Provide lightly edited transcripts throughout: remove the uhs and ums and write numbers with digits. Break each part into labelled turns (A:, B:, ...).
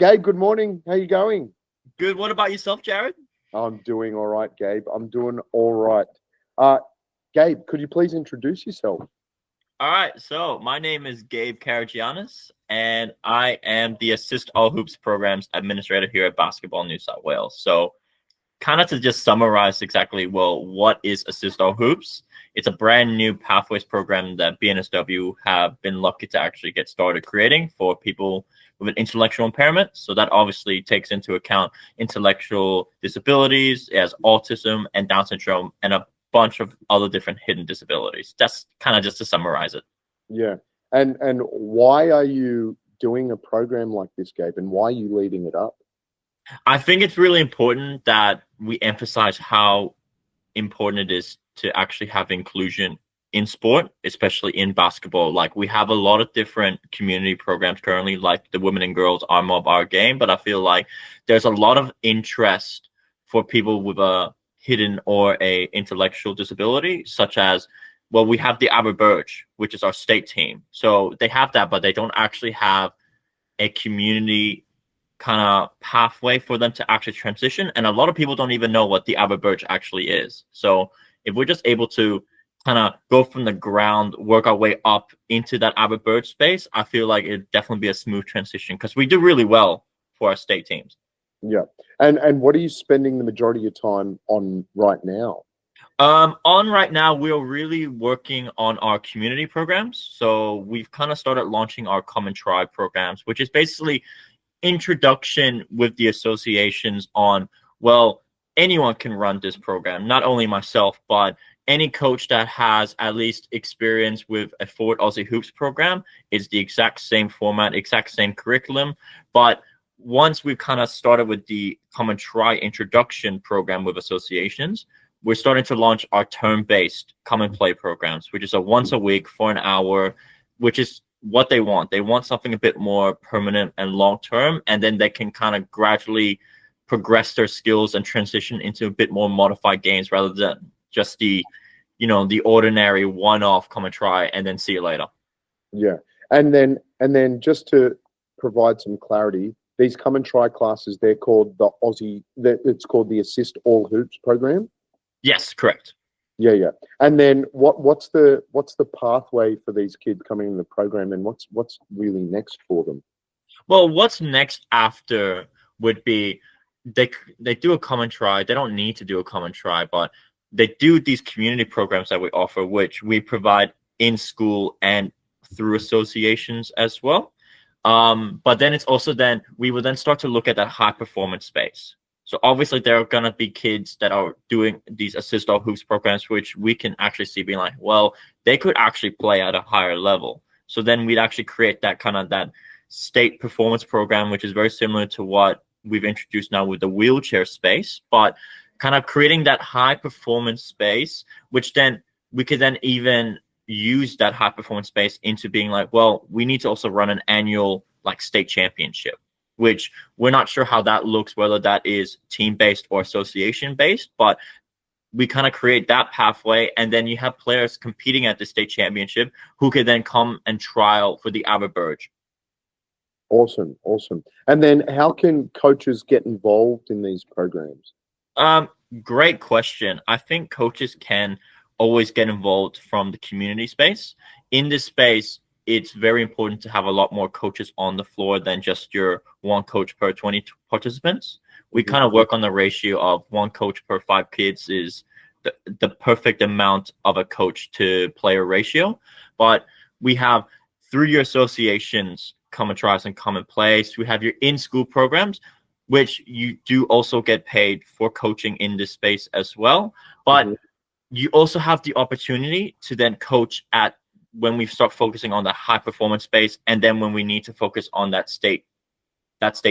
A: Gabe, good morning. How you going?
B: Good. What about yourself, Jared?
A: I'm doing all right, Gabe. I'm doing all right. Uh, Gabe, could you please introduce yourself?
B: All right. So my name is Gabe Karagiannis, and I am the Assist All Hoops Programs Administrator here at Basketball New South Wales. So kind of to just summarize exactly, well, what is Assist All Hoops? It's a brand new pathways program that BNSW have been lucky to actually get started creating for people with an intellectual impairment. So that obviously takes into account intellectual disabilities, as autism and Down syndrome, and a bunch of other different hidden disabilities. That's kind of just to summarize it.
A: Yeah. And why are you doing a program like this, Gabe? And why are you leading it up?
B: I think it's really important that we emphasize how important it is to actually have inclusion in sport, especially in basketball. Like, we have a lot of different community programs currently, like the Women and Girls Our Mob Our Game, but I feel like there's a lot of interest for people with a hidden or a intellectual disability, such as, well, we have the Aberberge, which is our state team. So they have that, but they don't actually have a community kind of pathway for them to actually transition. And a lot of people don't even know what the Aberberge actually is. So if we're just able to kind of go from the ground, work our way up into that Aberberge space, I feel like it'd definitely be a smooth transition because we do really well for our state teams.
A: Yeah. And what are you spending the majority of your time on right now?
B: On right now, we're really working on our community programs. So we've kind of started launching our Common Tribe programs, which is basically introduction with the associations on, well, anyone can run this program, not only myself, but any coach that has at least experience with a Forward Aussie Hoops program. Is the exact same format, exact same curriculum. But once we've kind of started with the Common Try introduction program with associations, we're starting to launch our term-based common play programs, which is a once a week for an hour, which is what they want. They want something a bit more permanent and long-term, and then they can kind of gradually progress their skills and transition into a bit more modified games rather than just the ordinary one-off come and try and then see you later.
A: Yeah. And then just to provide some clarity, these come and try classes, they're called it's called the Assist All Hoops program.
B: Yes, correct.
A: Yeah. And then what's the pathway for these kids coming in the program, and what's really next for them?
B: Well, what's next after would be they do a common try. They don't need to do a common try, but they do these community programs that we offer, which we provide in school and through associations as well. But then it's also then we will then start to look at that high performance space. So obviously there are gonna be kids that are doing these assist all hoops programs, which we can actually see being like, well, they could actually play at a higher level. So then we'd actually create that kind of that state performance program, which is very similar to what we've introduced now with the wheelchair space, but kind of creating that high performance space, which then we could then even use that high performance space into being like, well, we need to also run an annual like state championship, which we're not sure how that looks, whether that is team-based or association-based, but we kind of create that pathway, and then you have players competing at the state championship who could then come and trial for the Aberberge.
A: Awesome. And then how can coaches get involved in these programs?
B: Great question. I think coaches can always get involved from the community space. In this space, it's very important to have a lot more coaches on the floor than just your one coach per 20 participants. We kind of work on the ratio of one coach per 5 kids is the perfect amount of a coach to player ratio. But we have, through your associations, common tries and common plays, we have your in-school programs, which you do also get paid for coaching in this space as well. But you also have the opportunity to then coach at when we start focusing on the high performance space, and then when we need to focus on that state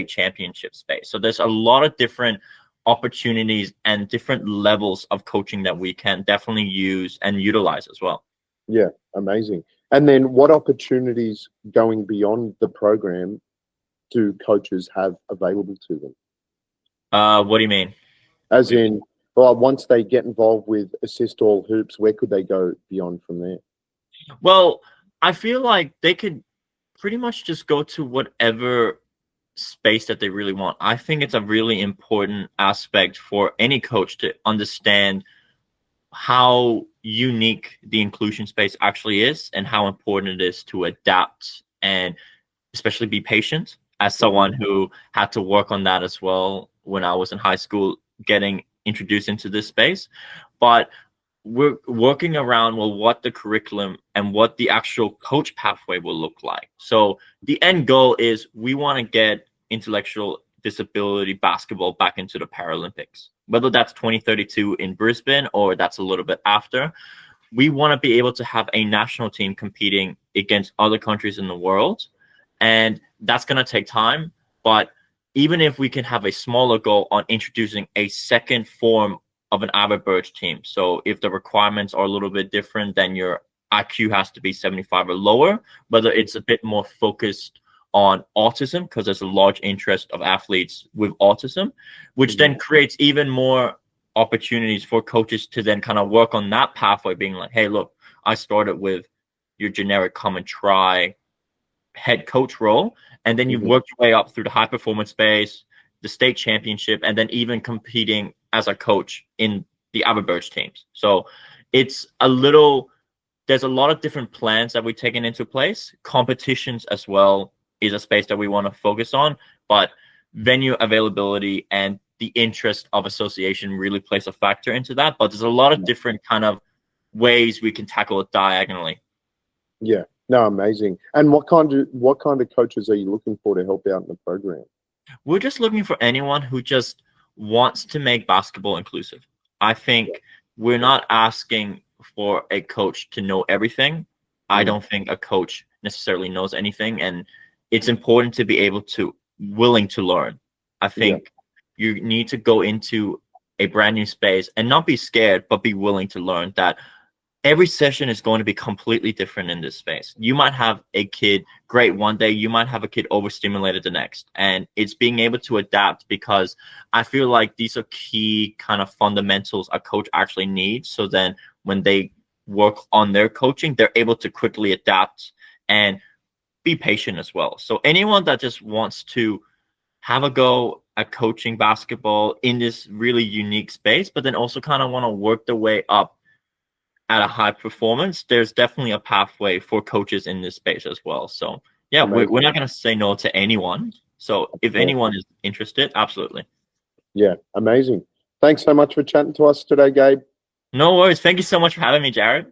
B: championship space. So there's a lot of different opportunities and different levels of coaching that we can definitely use and utilize as well.
A: Yeah, amazing. And then what opportunities going beyond the program do coaches have available to them?
B: What do you mean?
A: As in, well, once they get involved with Assist All Hoops, where could they go beyond from there?
B: Well, I feel like they could pretty much just go to whatever space that they really want. I think it's a really important aspect for any coach to understand how unique the inclusion space actually is and how important it is to adapt and especially be patient. As someone who had to work on that as well when I was in high school, getting introduced into this space. But we're working around, well, what the curriculum and what the actual coach pathway will look like. So the end goal is we want to get intellectual disability basketball back into the Paralympics, whether that's 2032 in Brisbane or that's a little bit after. We want to be able to have a national team competing against other countries in the world. And that's going to take time. But even if we can have a smaller goal on introducing a second form of an avid birch team. So if the requirements are a little bit different, then your IQ has to be 75 or lower, whether it's a bit more focused on autism, because there's a large interest of athletes with autism, which then creates even more opportunities for coaches to then kind of work on that pathway, being like, hey, look, I started with your generic come and try head coach role, and then you've worked your way up through the high performance space, the state championship, and then even competing as a coach in the avid birch teams. So it's there's a lot of different plans that we've taken into place. Competitions as well is a space that we want to focus on, but venue availability and the interest of association really plays a factor into that. But there's a lot of different kind of ways we can tackle it diagonally.
A: Yeah, no, amazing. And what kind of coaches are you looking for to help out in the program?
B: We're just looking for anyone who just wants to make basketball inclusive. I think we're not asking for a coach to know everything. I don't think a coach necessarily knows anything, and it's important to be able to willing to learn. I think you need to go into a brand new space and not be scared, but be willing to learn that every session is going to be completely different in this space. You might have a kid great one day, you might have a kid overstimulated the next, and it's being able to adapt, because I feel like these are key kind of fundamentals a coach actually needs. So then when they work on their coaching, they're able to quickly adapt and be patient as well. So anyone that just wants to have a go at coaching basketball in this really unique space, but then also kind of want to work their way up at a high performance, there's definitely a pathway for coaches in this space as well. So yeah, we're not going to say no to anyone. So if anyone is interested, absolutely.
A: Yeah, amazing. Thanks so much for chatting to us today, Gabe.
B: No worries. Thank you so much for having me, Jared.